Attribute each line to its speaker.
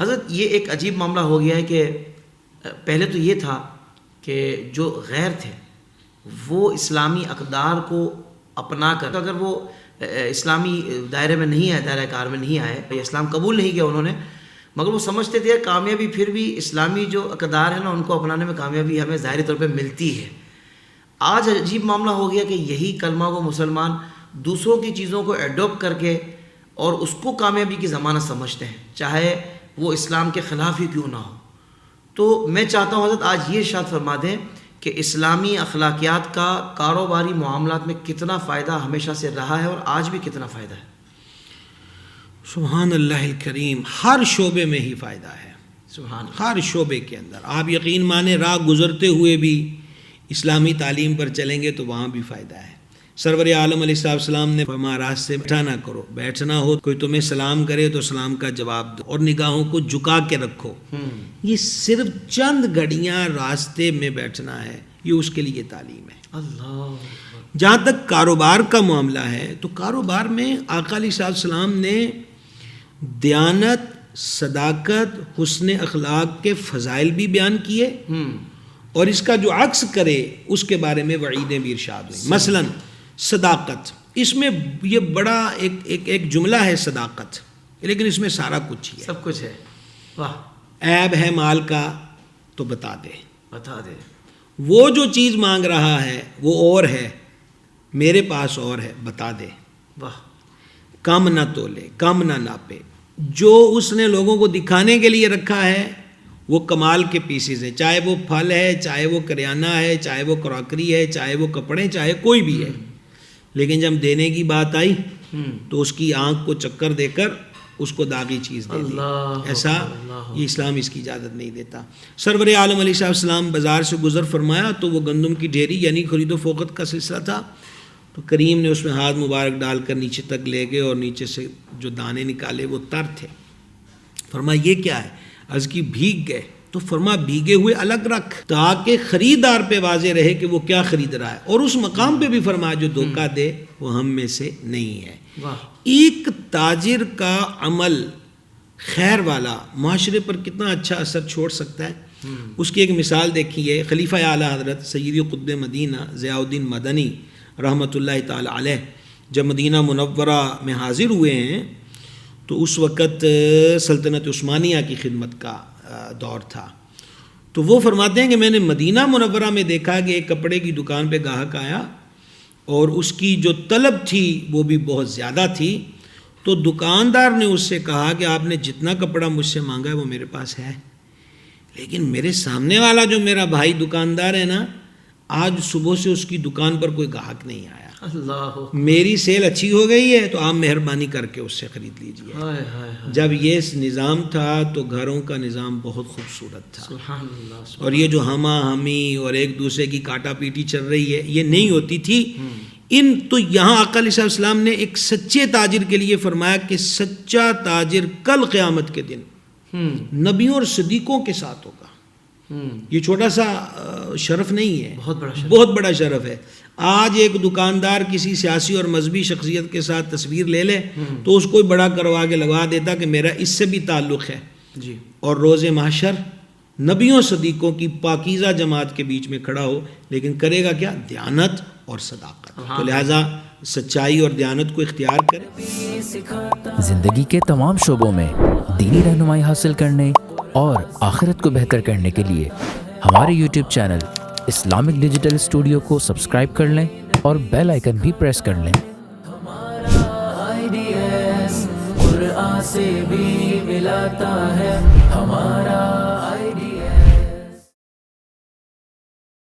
Speaker 1: حضرت یہ ایک عجیب معاملہ ہو گیا ہے کہ پہلے تو یہ تھا کہ جو غیر تھے وہ اسلامی اقدار کو اپنا کر، اگر وہ اسلامی دائرے میں نہیں آئے، دائرہ کار میں نہیں آئے یا اسلام قبول نہیں کیا انہوں نے، مگر وہ سمجھتے تھے کامیابی پھر بھی اسلامی جو اقدار ہیں نا ان کو اپنانے میں کامیابی ہمیں ظاہری طور پہ ملتی ہے۔ آج عجیب معاملہ ہو گیا کہ یہی کلمہ کو مسلمان دوسروں کی چیزوں کو ایڈوپٹ کر کے اور اس کو کامیابی کی ضمانت سمجھتے ہیں، چاہے وہ اسلام کے خلاف ہی کیوں نہ ہو۔ تو میں چاہتا ہوں حضرت آج یہ ارشاد فرما دیں کہ اسلامی اخلاقیات کا کاروباری معاملات میں کتنا فائدہ ہمیشہ سے رہا ہے اور آج بھی کتنا فائدہ ہے۔
Speaker 2: سبحان اللہ الکریم، ہر شعبے میں ہی فائدہ ہے،
Speaker 1: سبحان اللہ۔
Speaker 2: ہر شعبے کے اندر آپ یقین مانیں، راہ گزرتے ہوئے بھی اسلامی تعلیم پر چلیں گے تو وہاں بھی فائدہ ہے۔ سرور عالم علیہ السلام نے فرمایا راستے بیٹھا نہ کرو، بیٹھنا ہو کوئی تمہیں سلام کرے تو سلام کا جواب دو اور نگاہوں کو جھکا کے رکھو۔ یہ صرف چند گھڑیاں راستے میں بیٹھنا ہے، یہ اس کے لیے تعلیم ہے۔
Speaker 1: اللہ
Speaker 2: جہاں تک کاروبار کا معاملہ ہے تو کاروبار میں آقا علیہ السلام نے دیانت، صداقت، حسن اخلاق کے فضائل بھی بیان کیے اور اس کا جو عکس کرے اس کے بارے میں وعیدیں بھی ارشاد ہوئی۔ مثلا صداقت، اس میں یہ بڑا ایک جملہ ہے صداقت، لیکن اس میں سارا کچھ ہی ہے،
Speaker 1: سب کچھ ہے۔ واہ،
Speaker 2: عیب ہے مال کا تو بتا دے،
Speaker 1: بتا دے۔
Speaker 2: وہ جو چیز مانگ رہا ہے وہ اور ہے، میرے پاس اور ہے، بتا دے۔
Speaker 1: واہ،
Speaker 2: کم نہ تولے، کم نہ ناپے، جو اس نے لوگوں کو دکھانے کے لیے رکھا ہے وہ کمال کے پیسز ہیں، چاہے وہ پھل ہے، چاہے وہ کریانہ ہے، چاہے وہ کراکری ہے، چاہے وہ کپڑے، چاہے کوئی بھی ہے، لیکن جب دینے کی بات آئی تو اس کی آنکھ کو چکر دے کر اس کو داغی چیز دے دی۔ ایسا یہ اسلام اس کی اجازت نہیں دیتا۔ سرور عالم علیہ السلام بازار سے گزر فرمایا تو وہ گندم کی ڈھیری یعنی خرید و فروخت کا سلسلہ تھا، تو کریم نے اس میں ہاتھ مبارک ڈال کر نیچے تک لے گئے اور نیچے سے جو دانے نکالے وہ تر تھے۔ فرمایا یہ کیا ہے؟ عرض کی بھیگ گئے، تو فرما بھیگے ہوئے الگ رکھ تاکہ خریدار پہ واضح رہے کہ وہ کیا خرید رہا ہے، اور اس مقام پہ بھی فرمایا جو دھوکہ دے وہ ہم میں سے نہیں ہے۔ ایک تاجر کا عمل خیر والا معاشرے پر کتنا اچھا اثر چھوڑ سکتا ہے، اس کی ایک مثال دیکھیے۔ خلیفہ اعلیٰ حضرت سیدی قطب مدینہ ضیاء الدین مدنی رحمۃ اللہ تعالی علیہ جب مدینہ منورہ میں حاضر ہوئے ہیں تو اس وقت سلطنت عثمانیہ کی خدمت کا دور تھا، تو وہ فرماتے ہیں کہ میں نے مدینہ منورہ میں دیکھا کہ ایک کپڑے کی دکان پہ گاہک آیا اور اس کی جو طلب تھی وہ بھی بہت زیادہ تھی، تو دکاندار نے اس سے کہا کہ آپ نے جتنا کپڑا مجھ سے مانگا ہے وہ میرے پاس ہے، لیکن میرے سامنے والا جو میرا بھائی دکاندار ہے نا، آج صبح سے اس کی دکان پر کوئی گاہک نہیں آیا،
Speaker 1: اللہ،
Speaker 2: میری سیل اچھی ہو گئی ہے تو آپ مہربانی کر کے اس سے خرید لیجئے۔ جب یہ نظام تھا تو گھروں کا نظام بہت خوبصورت تھا،
Speaker 1: سبحان اللہ۔
Speaker 2: اور یہ جو ہما ہمی اور ایک دوسرے کی کاٹا پیٹی چل رہی ہے یہ نہیں ہوتی تھی۔ تو یہاں آقا علیہ السلام نے ایک سچے تاجر کے لیے فرمایا کہ سچا تاجر کل قیامت کے دن نبیوں اور صدیقوں کے ساتھ ہوگا۔ یہ چھوٹا سا شرف نہیں ہے، بہت بڑا شرف ہے۔ آج ایک دکاندار کسی سیاسی اور مذہبی شخصیت کے ساتھ تصویر لے لے تو اس کو بڑا کروا کے لگا دیتا کہ میرا اس سے بھی تعلق ہے
Speaker 1: جی، اور
Speaker 2: روز محشر نبیوں صدیقوں کی پاکیزہ جماعت کے بیچ میں کھڑا ہو، لیکن کرے گا کیا؟ دیانت اور صداقت۔ تو لہٰذا سچائی اور دیانت کو اختیار کریں۔
Speaker 3: زندگی کے تمام شعبوں میں دینی رہنمائی حاصل کرنے اور آخرت کو بہتر کرنے کے لیے ہمارے YouTube channel Islamic digital studio کو سبسکرائب کر لیں اور بیل آئیکن بھی پریس کر لیں۔ قرآن سے بھی ملاتا ہے ہمارا